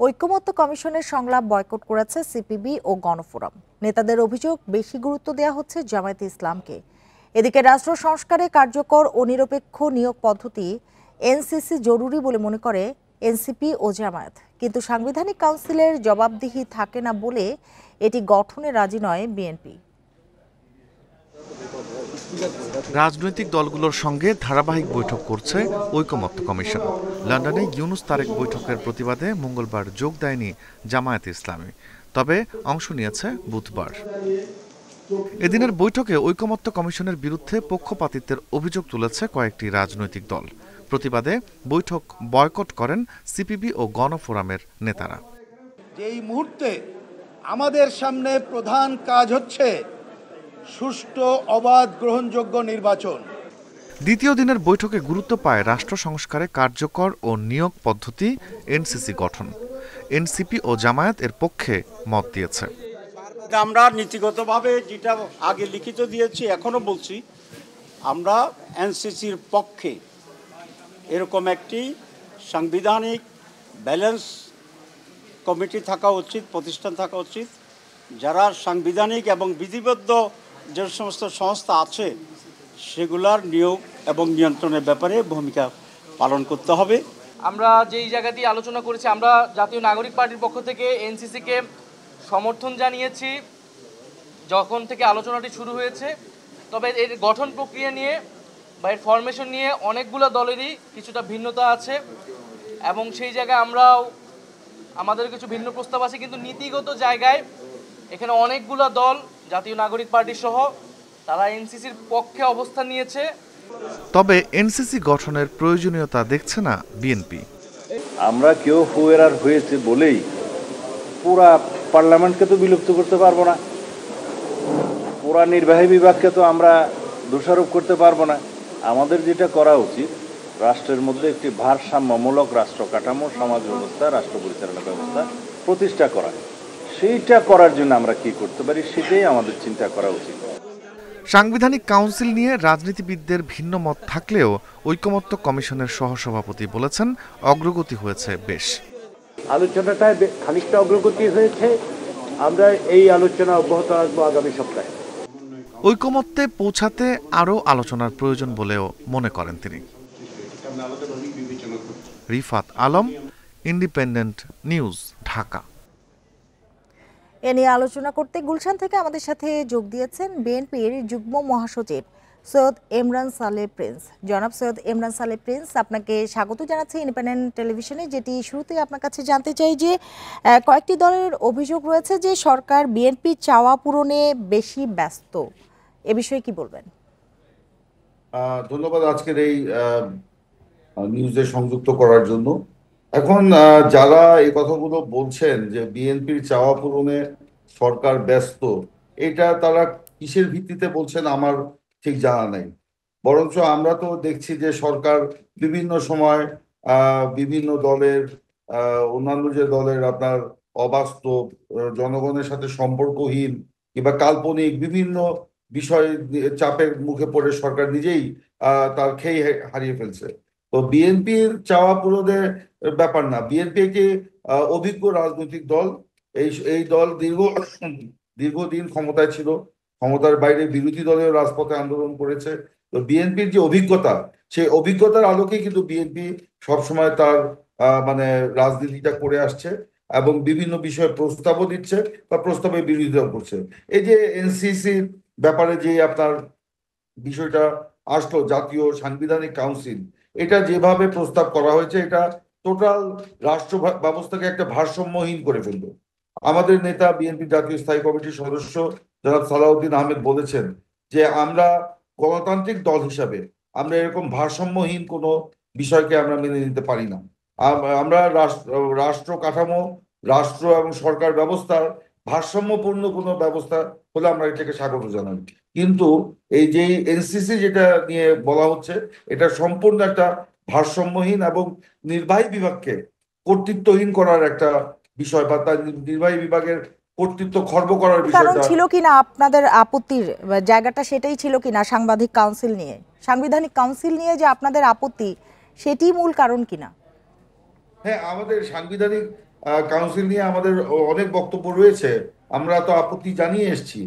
ঐকমত্য কমিশনের সংলাপ বয়কট করেছে সিপিবি ও গণফোরাম। নেতাদের অভিযোগ বেশি গুরুত্ব দেওয়া হচ্ছে জামায়াতে ইসলামকে। এদিকে রাষ্ট্র সংস্কারে কার্যকর ও নিরপেক্ষ নিয়োগ পদ্ধতি এনসিসি জরুরি বলে মনে করে এনসিপি ও জামায়াত, কিন্তু সাংবিধানিক কাউন্সিলের জবাবদিহি থাকে না বলে এটি গঠনে রাজি নয় বিএনপি। রাজনৈতিক দলগুলোর সঙ্গে ধারাবাহিক বৈঠক করছে ঐকমত্য কমিশন। লন্ডনে ইউনুস তারেক বৈঠকের প্রতিবাদে মঙ্গলবার যোগ দেয়নি জামায়াতে ইসলামী, তবে অংশ নিয়েছে বুধবার। এদিনের বৈঠকে ঐকমত্য কমিশনের বিরুদ্ধে পক্ষপাতিত্বের অভিযোগ তুলেছে কয়েকটি রাজনৈতিক দল। প্রতিবাদে বৈঠক বয়কট করেন সিপিবি ও গণফোরামের নেতারা। এই মুহূর্তে আমাদের সামনে প্রধান কাজ হচ্ছে সুষ্ঠু, অবাধ, গ্রহণযোগ্য নির্বাচন। দ্বিতীয় দিনের বৈঠকে গুরুত্ব পায় রাষ্ট্র সংস্কারে কার্যকর ও নিয়োগ পদ্ধতি এনসিসি গঠন। এনসিপি ও জামায়াত এর পক্ষে মত দিয়েছে। আমরা নীতিগতভাবে যেটা আগে লিখিত দিয়েছি, এখনো বলছি, আমরা এনসিসির পক্ষে। এরকম একটি সাংবিধানিক ব্যালেন্স কমিটি থাকা উচিত, প্রতিষ্ঠান থাকা উচিত, যারা সাংবিধানিক এবং বিধিবদ্ধ যে সমস্ত সংস্থা আছে সেগুলার নিয়োগ এবং নিয়ন্ত্রণের ব্যাপারে ভূমিকা পালন করতে হবে। আমরা যেই জায়গাটি আলোচনা করেছি, আমরা জাতীয় নাগরিক পার্টির পক্ষ থেকে এনসিসিকে সমর্থন জানিয়েছি যখন থেকে আলোচনাটি শুরু হয়েছে। তবে এর গঠন প্রক্রিয়া নিয়ে বা এর ফরমেশন নিয়ে অনেকগুলো দলেরই কিছুটা ভিন্নতা আছে এবং সেই জায়গায় আমরাও আমাদের কিছু ভিন্ন প্রস্তাব আছে, কিন্তু নীতিগত জায়গায় এখানে অনেকগুলো দল, জাতীয় নাগরিক পার্টি সহ, তারা এনসিসির পক্ষে অবস্থান নিয়েছে। তবে এনসিসি গঠনের প্রয়োজনীয়তা দেখছে না বিএনপি। আমরা কেউ হুয়েরার হয়েছে বলেই পুরা পার্লামেন্টকে তো বিলুপ্ত করতে পারবো না, পুরা নির্বাহী বিভাগকে তো আমরা দোষারোপ করতে পারবো না। আমাদের যেটা করা উচিত, রাষ্ট্রের মধ্যে একটি ভারসাম্যমূলক রাষ্ট্র কাঠামো, সমাজ ব্যবস্থা, রাষ্ট্র পরিচালনা ব্যবস্থা প্রতিষ্ঠা করা। সেইটা করার জন্য আমরা কি করতে পারি সেটাই আমাদের চিন্তা করা উচিত। সাংবিধানিক কাউন্সিল নিয়ে রাজনীতিবিদদের ভিন্ন মত থাকলেও ঐকমত্য কমিশনের সহসভাপতি বলেছেন অগ্রগতি হয়েছে বেশ। আলোচনাটায় খানিকটা অগ্রগতি হয়েছে। আমরা এই আলোচনা অব্যাহত রাখবো আগামী সপ্তাহে। ঐকমত্যে পৌঁছাতে আরও আলোচনার প্রয়োজন বলেও মনে করেন তিনি। Rifat Alam, Independent News, Dhaka. এ নিয়ে আলোচনা করতে গুলশান থেকে আমাদের সাথে যোগ দিয়েছেন বিএনপির যুগ্ম মহাসচিব সৈয়দ এমরান সালেহ প্রিন্স। জনাব সৈয়দ এমরান সালেহ প্রিন্স, আপনাকে স্বাগত জানাচ্ছি ইন্ডিপেন্ডেন্ট টেলিভিশনে। যেটি শুরুতে আপনার কাছে জানতে চাই যে কয়েকটি দলের অভিযোগ রয়েছে যে সরকার বিএনপি চাওয়া পূরণে বেশি ব্যস্ত, এ বিষয়ে কি বলবেন? ধন্যবাদ আজকের এই নিউজে সংযুক্ত করার জন্য। এখন যারা এই কথাগুলো বলছেন যে বিএনপির চাওয়া পূরণে সরকার ব্যস্ত, এটা তারা কিসের ভিত্তিতে বলছেন আমার ঠিক জানা নাই। বরঞ্চ আমরা তো দেখছি যে সরকার বিভিন্ন সময় বিভিন্ন দলের অন্যান্য যে দলের আপনার অবাস্তব, জনগণের সাথে সম্পর্কহীন কিংবা কাল্পনিক বিভিন্ন বিষয় চাপের মুখে পড়ে সরকার নিজেই তার খেই হারিয়ে ফেলছে। তো বিএনপির চাওয়া পূরণের ব্যাপার না। বিএনপি একটি অভিজ্ঞ রাজনৈতিক দল। এই দল দীর্ঘদিন ক্ষমতায় ছিল, ক্ষমতার বাইরে বিরোধী দলের রাজপথে আন্দোলন করেছে। তো বিএনপির যে অভিজ্ঞতা, সেই অভিজ্ঞতার আলোকে কিন্তু বিএনপি সবসময় তার মানে রাজনীতিটা করে আসছে এবং বিভিন্ন বিষয়ে প্রস্তাবও দিচ্ছে বা প্রস্তাবের বিরোধিতা করছে। এই যে এনসিসির ব্যাপারে যে আপনার বিষয়টা আসলো, জাতীয় সাংবিধানিক কাউন্সিল, এটা যেভাবে প্রস্তাব করা হয়েছে এটা টোটাল রাষ্ট্র ব্যবস্থাকে একটা ভারসাম্যহীন করে ফেলবে। আমাদের নেতা বিএনপি জাতীয় স্থায়ী কমিটির সদস্য জনাব সালাউদ্দিন আহমেদ বলেছেন যে আমরা গণতান্ত্রিক দল হিসাবে আমরা এরকম ভারসাম্যহীন কোনো বিষয়কে আমরা মেনে নিতে পারি না। আমরা রাষ্ট্র কাঠামো, রাষ্ট্র এবং সরকার ব্যবস্থার ভারসাম্যপূর্ণ কোনো ব্যবস্থা হলে আমরা এটাকে স্বাগত জানাই। কিন্তু এই যে এনসিসি যেটা নিয়ে বলা হচ্ছে, এটা সম্পূর্ণ একটা ভারসাম্যহীন এবং নির্বাহী বিভাগকে কর্তৃত্বহীন করার একটা বিষয়, বা তার নির্বাহী বিভাগের কর্তৃত্ব খর্ব করার বিষয়টা ছিল কিনা আপনাদের আপত্তির জায়গাটা, সেটাই ছিল কিনা সাংবিধানিক কাউন্সিল নিয়ে, সাংবিধানিক কাউন্সিল নিয়ে যে আপনাদের আপত্তি, সেটি মূল কারণ কিনা? হ্যাঁ, আমাদের সাংবিধানিক কাউন্সিল নিয়ে আমাদের অনেক বক্তব্য রয়েছে, আমরা তো আপত্তি জানিয়ে এসেছি।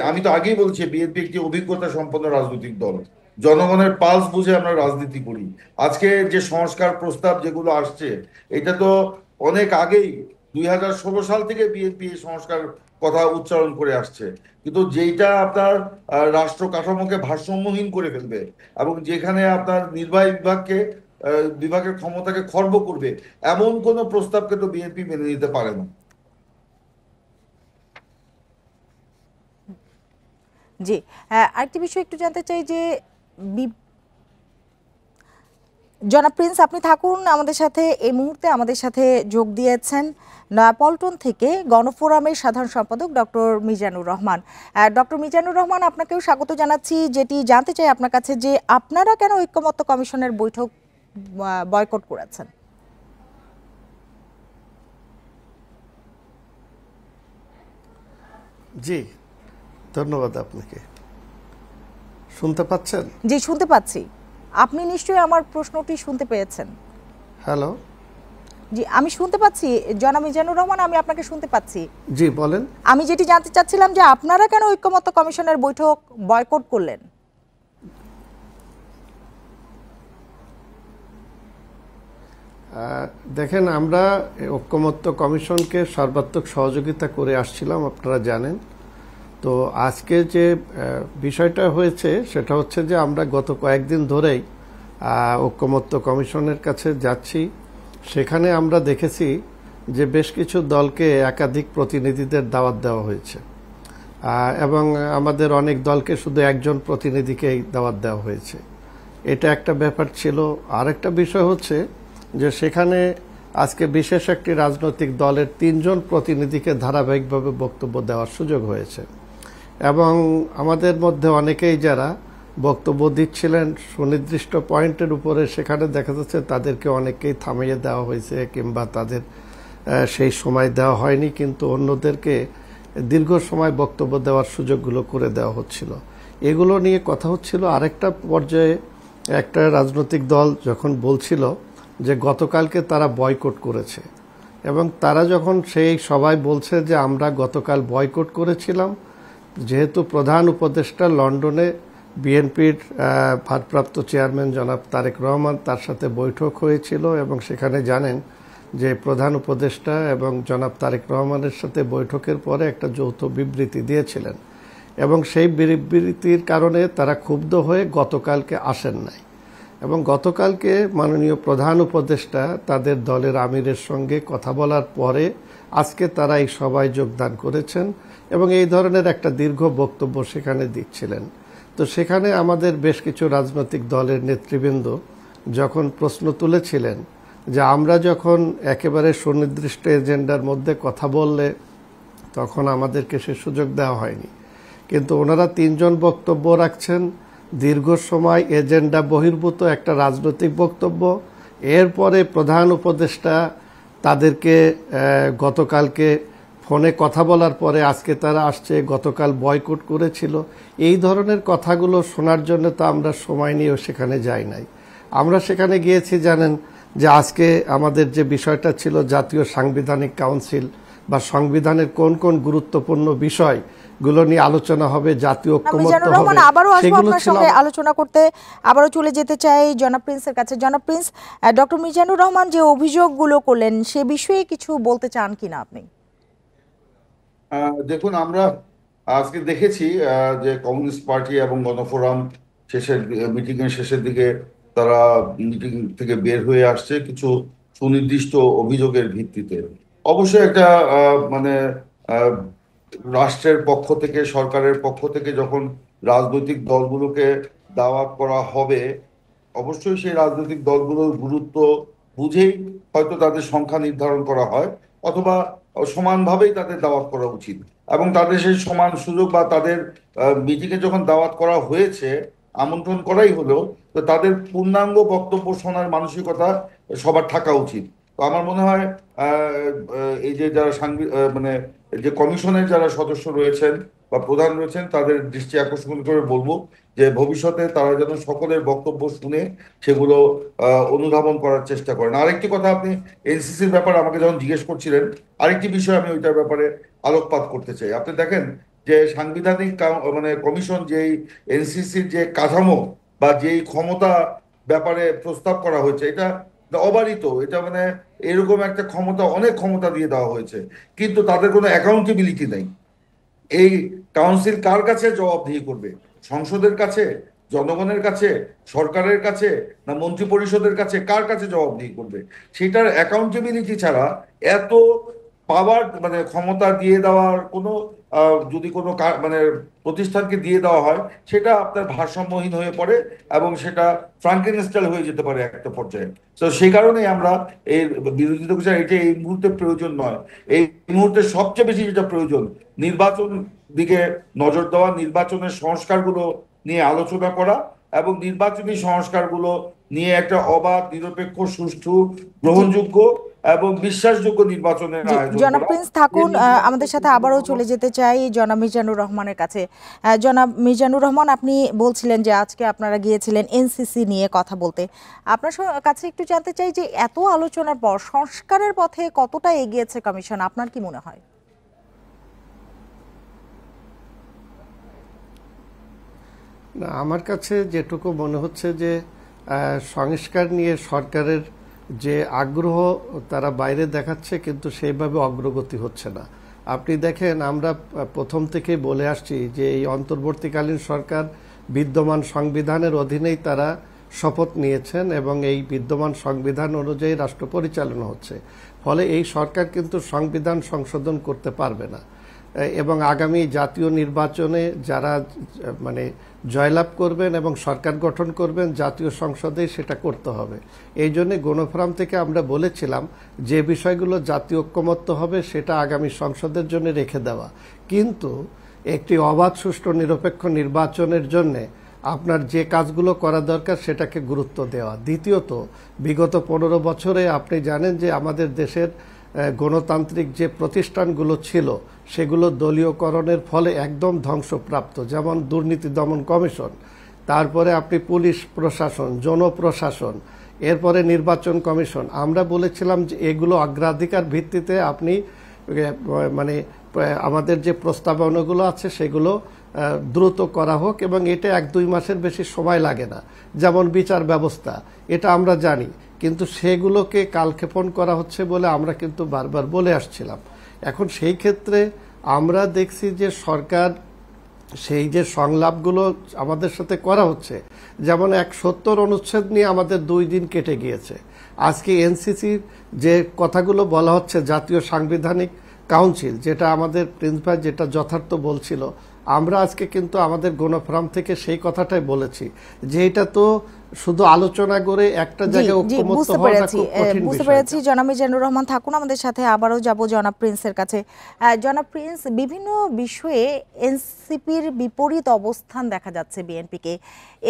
আমি তো আগেই বলছি বিএনপি একটি অভিজ্ঞতা সম্পন্ন রাজনৈতিক দল, জনগণের পালস বুঝে আমরা রাজনীতি করি। আজকে যে সংস্কার প্রস্তাব যেগুলো আসছে, এটা তো অনেক আগেই 2016 সাল থেকে বিএনপি এই সংস্কার কথা উচ্চারণ করে আসছে, কিন্তু যেইটা আপনার রাষ্ট্র কাঠামোকে ভারসাম্যহীন করে ফেলবে এবং যেখানে আপনার নির্বাহী বিভাগের ক্ষমতাকে খর্ব করবে, এমন কোন প্রস্তাবকে তো বিএনপি মেনে নিতে পারে না। জি, আরেকটি বিষয় একটু জানতে চাই যে জনাব প্রিন্স, আপনি থাকুন আমাদের সাথে। এই মুহূর্তে আমাদের সাথে যোগ দিয়েছেন নয়াপল্টন থেকে গণফোরামের সাধারণ সম্পাদক ডক্টর মিজানুর রহমান। ডক্টর মিজানুর রহমান, আপনাকেও স্বাগত জানাচ্ছি। যেটি জানতে চাই আপনার কাছে যে আপনারা কেন ঐক্যমত্য কমিশনের বৈঠক বয়কট করেছেন? জি, ধন্যবাদ আপনাকে। শুনতে পাচ্ছেন? জি, শুনতে পাচ্ছি। আপনি নিশ্চয়ই আমার প্রশ্নটি শুনতে পেয়েছেন। হ্যালো। জি, আমি শুনতে পাচ্ছি জনাব মিজানুর রহমান, আমি আপনাকে শুনতে পাচ্ছি। জি, বলেন। আমি যেটি জানতে চাচ্ছিলাম যে আপনারা কেন ঐক্যমত্য কমিশনের বৈঠক বয়কট করলেন? দেখেন, আমরা ঐক্যমত্য কমিশনকে সর্বাত্মক সহযোগিতা করে আসছিলাম, আপনারা জানেন। তো আজকে যে বিষয়টা হয়েছে সেটা হচ্ছে যে আমরা গত কয়েকদিন ধরেই ঐক্যমত্য কমিশনের কাছে যাচ্ছি। সেখানে আমরা দেখেছি যে বেশ কিছু দলকে একাধিক প্রতিনিধিদের দাওয়াত দেওয়া হয়েছে, এবং আমাদের অনেক দলকে শুধু একজন প্রতিনিধিকেই দাওয়াত দেওয়া হয়েছে। এটা একটা ব্যাপার ছিল। আরেকটা বিষয় হচ্ছে যে সেখানে আজকে বিশেষ একটি রাজনৈতিক দলের 3 জন প্রতিনিধিকে ধারাবাহিকভাবে বক্তব্য দেওয়ার সুযোগ হয়েছে, এবং আমাদের মধ্যে অনেকেই যারা বক্তব্য দিচ্ছিলেন সুনির্দিষ্ট পয়েন্টের উপরে, সেখানে দেখা যাচ্ছে তাদেরকে অনেককেই থামিয়ে দেওয়া হয়েছে কিংবা তাদের সেই সময় দেওয়া হয়নি, কিন্তু অন্যদেরকে দীর্ঘ সময় বক্তব্য দেওয়ার সুযোগগুলো করে দেওয়া হচ্ছিল। এগুলো নিয়ে কথা হচ্ছিল। আরেকটা পর্যায়ে একটা রাজনৈতিক দল যখন বলছিল যে গতকালকে তারা বয়কট করেছে, এবং তারা যখন সেই সবাই বলছে যে আমরা গতকাল বয়কট করেছিলাম, যেহেতু প্রধান উপদেষ্টা লন্ডনে বিএনপির ভারপ্রাপ্ত চেয়ারম্যান জনাব তারেক রহমান, তার সাথে বৈঠক হয়েছিল, এবং সেখানে জানেন যে প্রধান উপদেষ্টা এবং জনাব তারেক রহমানের সাথে বৈঠকের পরে একটা যৌথ বিবৃতি দিয়েছিলেন, এবং সেই বিবৃতির কারণে তারা ক্ষুব্ধ হয়ে গতকালকে আসেন নাই। এবং গতকালকে মাননীয় প্রধান উপদেষ্টা তাদের দলের আমিরের সঙ্গে কথা বলার পরে আজকে তারা এই সভায় যোগদান করেছেন এবং এই ধরনের একটা দীর্ঘ বক্তব্য সেখানে দিচ্ছিলেন। তো সেখানে আমাদের বেশ কিছু রাজনৈতিক দলের নেতৃবৃন্দ যখন প্রশ্ন তুলেছিলেন যে আমরা যখন একেবারে সুনির্দিষ্ট এজেন্ডার মধ্যে কথা বললে তখন আমাদেরকে সে সুযোগ দেওয়া হয়নি, কিন্তু ওনারা 3 জন বক্তব্য রাখছেন, দীর্ঘ সময় এজেন্ডা বহির্ভূত একটা রাজনৈতিক বক্তব্য। এরপরে প্রধান উপদেষ্টা তাদেরকে গতকালকে ফোনে কথা বলার পরে আজকে তারা আসছে, গতকাল বয়কট করেছিল। এই ধরনের কথাগুলো শোনার জন্য তো আমরা সময় নিয়েও সেখানে যাই নাই। আমরা সেখানে গিয়েছি জানেন যে আজকে আমাদের যে বিষয়টা ছিল জাতীয় সাংবিধানিক কাউন্সিল বা সংবিধানের কোন কোন গুরুত্বপূর্ণ বিষয় গুলো নিয়ে আলোচনা হবে, জাতীয় ঐক্যমত্য হবে, আবারও আসবো সেগুলো আপনার সঙ্গে আলোচনা করতে। আবারও চলে যেতে চাই জনাব প্রিন্সের কাছে। জনাব প্রিন্স, ডক্টর মিজানুর রহমান যে অভিযোগগুলো করলেন সে বিষয়ে কিছু বলতে চান কিনা আপনি? দেখুন, আমরা আজকে দেখেছি যে কমিউনিস্ট পার্টি এবং গণফোরাম মিটিং এর শেষের দিকে তারা মিটিং থেকে বের হয়ে আসছে কিছু সুনির্দিষ্ট অভিযোগের ভিত্তিতে। অবশ্যই একটা মানে রাষ্ট্রের পক্ষ থেকে, সরকারের পক্ষ থেকে যখন রাজনৈতিক দলগুলোকে দাওয়াত করা হবে, অবশ্যই সেই রাজনৈতিক দলগুলোর গুরুত্ব বুঝেই হয়তো তাদের সংখ্যা নির্ধারণ করা হয়, অথবা সমানভাবেই তাদের দাওয়াত করা উচিত। এবং তাদের সেই সমান সুযোগ বা তাদের মিটিংয়ে যখন দাওয়াত করা হয়েছে, আমন্ত্রণ করাই হলো, তো তাদের পূর্ণাঙ্গ বক্তব্য শোনার মানসিকতা সবার থাকা উচিত। তো আমার মনে হয় এই যে যারা মানে যে কমিশনের যারা সদস্য রয়েছেন বা প্রধান রয়েছেন তাদের দৃষ্টি আকর্ষণ করে বলবো যে ভবিষ্যতে তারা যেন সকলের বক্তব্য শুনে সেগুলো অনুধাবন করার চেষ্টা করেন। আরেকটি কথা, আপনি এনসিসির ব্যাপারে আমাকে যখন জিজ্ঞেস করছিলেন, আরেকটি বিষয় আমি ওইটার ব্যাপারে আলোকপাত করতে চাই। আপনি দেখেন যে সাংবিধানিক মানে কমিশন যেই এনসিসির যে কাঠামো বা যেই ক্ষমতা ব্যাপারে প্রস্তাব করা হয়েছে, এটা অবারিত। এটা মানে এরকম একটা ক্ষমতা, অনেক ক্ষমতা দিয়ে দেওয়া হয়েছে, কিন্তু তাদের কোনো অ্যাকাউন্টেবিলিটি নেই। এই কাউন্সিল কার কাছে জবাবদিহি করবে? সংসদের কাছে, জনগণের কাছে, সরকারের কাছে, না মন্ত্রী পরিষদের কাছে? কার কাছে জবাবদিহি করবে? সেটার অ্যাকাউন্টেবিলিটি ছাড়া এত পাওয়ার মানে ক্ষমতা দিয়ে দেওয়ার কোনো যদি কোনো মানে প্রতিষ্ঠানকে দিয়ে দেওয়া হয়, সেটা আপনার ভারসাম্যহীন হয়ে পড়ে এবং সেটা ফ্রাঙ্কেনস্টাইল হয়ে যেতে পারে একটা পর্যায়ে। তো সেই কারণেই আমরা এই বিরোধিতা করছি, এটা এই মুহূর্তে প্রয়োজন নয়। এই মুহূর্তে সবচেয়ে বেশি যেটা প্রয়োজন, নির্বাচন দিকে নজর দেওয়া, নির্বাচনের সংস্কারগুলো নিয়ে আলোচনা করা এবং নির্বাচনী সংস্কারগুলো নিয়ে একটা অবাধ, নিরপেক্ষ, সুষ্ঠু, গ্রহণযোগ্য এবং বিশ্বাসযোগ্য নির্বাচনের আয়োজন জনাব করা। প্রিন্স থাকুন, আমাদের সাথে আবারও চলে যেতে চাই জনাব মিজানুর রহমানের কাছে। জনাব মিজানুর রহমান, আপনি বলছিলেন যে আজকে আপনারা গিয়েছিলেন এনসিসি নিয়ে কথা বলতে। আপনার কাছে একটু জানতে চাই যে এত আলোচনার পর সংস্কারের পথে কতটা এগিয়েছে কমিশন, আপনার কি মনে হয়? না, আমার কাছে যেটুকু মনে হচ্ছে যে সংস্কার নিয়ে সরকারের যে আগ্রহ তারা বাইরে দেখাচ্ছে, কিন্তু সেইভাবে অগ্রগতি হচ্ছে না। আপনি দেখেন, আমরা প্রথম থেকেই বলে আসছি যে এই অন্তর্বর্তীকালীন সরকার বিদ্যমান সংবিধানের অধীনেই তারা শপথ নিয়েছেন এবং এই বিদ্যমান সংবিধান অনুযায়ী রাষ্ট্র পরিচালনা হচ্ছে। ফলে এই সরকার কিন্তু সংবিধান সংশোধন করতে পারবে না এবং আগামী জাতীয় নির্বাচনে যারা মানে জয়লাভ করবেন এবং সরকার গঠন করবেন, জাতীয় সংসদে সেটা করতে হবে। এই জন্য গণফোরাম থেকে আমরা বলেছিলাম যে বিষয়গুলো জাতীয় ঐক্যমত্য হবে সেটা আগামী সংসদের জন্য রেখে দেওয়া, কিন্তু একটি অবাধ, সুষ্ঠু, নিরপেক্ষ নির্বাচনের জন্যে আপনার যে কাজগুলো করা দরকার সেটাকে গুরুত্ব দেওয়া। দ্বিতীয়ত, বিগত 15 বছরে আপনি জানেন যে আমাদের দেশের গণতান্ত্রিক যে প্রতিষ্ঠানগুলো ছিল সেগুলো দলীয়করণের ফলে একদম ধ্বংসপ্রাপ্ত, যেমন দুর্নীতি দমন কমিশন, তারপরে আপনি পুলিশ প্রশাসন, জনপ্রশাসন, এরপরে নির্বাচন কমিশন। আমরা বলেছিলাম যে এগুলো অগ্রাধিকার ভিত্তিতে আপনি মানে আমাদের যে প্রস্তাবনাগুলো আছে সেগুলো দ্রুত করা হোক এবং এটা 1-2 মাসের বেশি সময় লাগে না। যেমন বিচার ব্যবস্থা, এটা আমরা জানি, কিন্তু সেগুলোকে কালক্ষেপণ করা হচ্ছে বলে আমরা কিন্তু বারবার বলে আসছিলাম। এখন সেই ক্ষেত্রে আমরা দেখছি যে সরকার সেই যে সংলাপগুলো আমাদের সাথে করা হচ্ছে, যেমন 170 অনুচ্ছেদ নিয়ে আমাদের 2 দিন কেটে গিয়েছে। আজকে এনসিসির যে কথাগুলো বলা হচ্ছে, জাতীয় সাংবিধানিক কাউন্সিল, যেটা আমাদের প্রিন্স ভাই যেটা যথার্থ বলছিল, আমরা আজকে কিন্তু আমাদের গণফোরাম থেকে সেই কথাটাই বলেছি যে এটা তো শুধু আলোচনা করে একটা জায়গায় ঐক্যমত্য হওয়াটা খুব কঠিন বিষয়। বুঝতে পেরেছি। জনাব মিজানুর রহমান থাকুন আমাদের সাথে, আবারও যাব জনাব প্রিন্সের কাছে। জনাব প্রিন্স, বিভিন্ন বিষয়ে এনসিপির বিপরীত অবস্থান দেখা যাচ্ছে বিএনপিকে,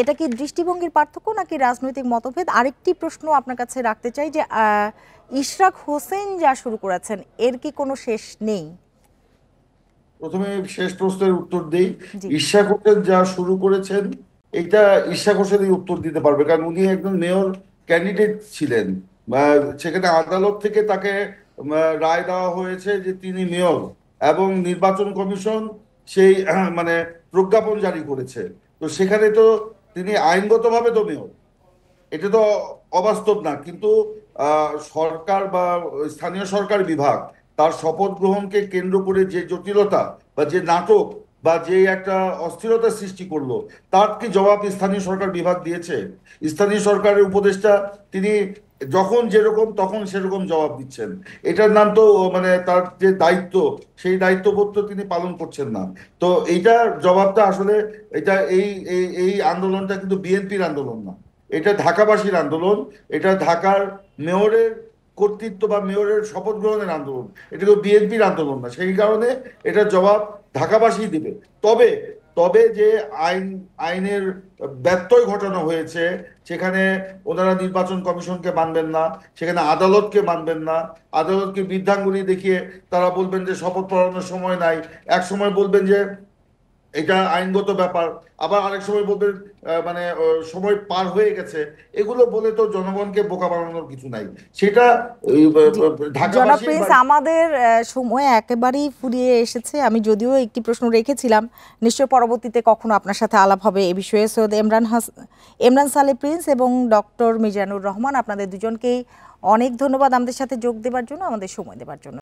এটা কি দৃষ্টিভঙ্গির পার্থক্য নাকি রাজনৈতিক মতভেদ? আরেকটি প্রশ্ন আপনার কাছে রাখতে চাই যে ইশরাক হোসেন যা শুরু করেছেন এর কি কোনো শেষ নেই? প্রথমে শেষ প্রশ্নের উত্তর দেই। ইশরাক হোসেন যা শুরু করেছেন এটা ইশরাক হোসেনই উত্তর দিতে পারবে, কারণ উনি একজন মেয়র ক্যান্ডিডেট ছিলেন। সেখানে আদালত থেকে তাকে রায় দেওয়া হয়েছে যে তিনি মেয়র, এবং নির্বাচন কমিশন সেই মানে প্রজ্ঞাপন জারি করেছে। তো সেখানে তো তিনি আইনগতভাবে তো মেয়র, এটা তো অবাস্তব না। কিন্তু সরকার বা স্থানীয় সরকার বিভাগ তার শপথ গ্রহণকে কেন্দ্র করে যে জটিলতা বা যে নাটক বা যে একটা অস্থিরতা সৃষ্টি করলো, তার কি জবাব স্থানীয় সরকার বিভাগ দিয়েছে? স্থানীয় সরকারের উপদেষ্টা তিনি যখন যেরকম তখন সেরকম জবাব দিচ্ছেন। এটার নাম তো মানে তার যে দায়িত্ব, সেই দায়িত্ববোধ তো তিনি পালন করছেন না। তো এইটার জবাবটা আসলে এটা এই আন্দোলনটা কিন্তু বিএনপির আন্দোলন না, এটা ঢাকাবাসীর আন্দোলন, এটা ঢাকার মেয়রের কর্তৃত্ব বা মেয়রের শপথ গ্রহণের আন্দোলন, এটা তো বিএনপির আন্দোলন না। সেই কারণে এটার জবাব ঢাকাবাসী দিবে। তবে তবে যে আইনের ব্যত্যয় ঘটানো হয়েছে, সেখানে ওনারা নির্বাচন কমিশনকে মানবেন না, সেখানে আদালতকে মানবেন না, আদালতকে বৃদ্ধাঙ্গুলি দেখিয়ে তারা বলবেন যে শপথ পড়ানোর সময় নাই, এক সময় বলবেন যে এটা আইনগত ব্যাপার। আবার আরেক সময় বলবেন মানে সময় পার হয়ে গেছে, এগুলো বলে তো জনগণকে বোকা বানানোর কিছু নাই। সেটা জনাব ঢাকাবাসী প্রিন্স, আমাদের সময় একেবারেই ফুরিয়ে এসেছে। আমি যদিও একটি প্রশ্ন রেখেছিলাম, নিশ্চয় পরবর্তীতে কখনো আপনার সাথে আলাপ হবে এ বিষয়ে। সৈয়দ এমরান সালে প্রিন্স এবং ডক্টর মিজানুর রহমান, আপনাদের দুজনকেই অনেক ধন্যবাদ আমাদের সাথে যোগ দেওয়ার জন্য, আমাদের সময় দেওয়ার জন্য।